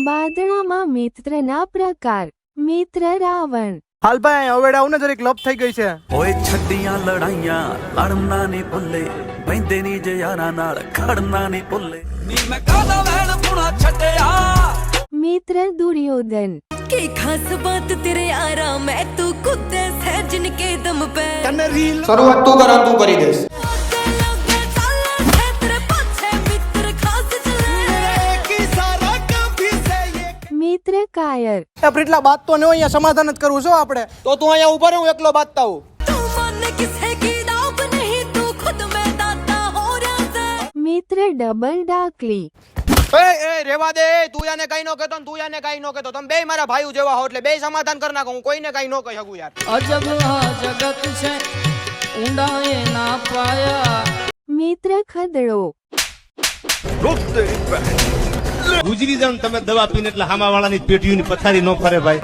બાદણામાં મિત્રના પ્રકાર. મિત્ર રાવણ. હાલ ભાઈ હવે આવું ને જરીક લપ થઈ ગઈ છે. ઓય છડ્ડિયા લડાઈયા લડના ની ભૂલે બેંદે ની જે યારા નાળ ખડના ની ભૂલે ની મે કાદા વેણ પુણા છડ્યા. મિત્ર દુર્યોધન. की खास बात तेरे यारा मैं तू खुद है जिनके दम पे શરૂઆત તું કર તું કરી દેસ. મિત્ર કાયર. એટલા બાત તો ન હોય, અહીંયા સમાધાન જ કરવું છો આપણે. તો તું અહીંયા ઉભા રહે, હું એકલો બાતતા હું. મિત્ર ડબલ ડાકલી. એ રેવા દે, તું યાને કઈ નો કહેતો ને તું યાને કઈ નો કહેતો. તમે બે મારા ભાઈઓ જેવા હો એટલે બે સમાધાન કરી નાખો. હું કોઈને કઈ નો કહી શકું યાર. અજબ આ જગત છે ઊંડાએ ના પાયા. મિત્ર ખદડો. ગુજરી જાવ તમે દવા પીને એટલે હામા વાળાની પેટીઓની પથારી ન ફરે ભાઈ.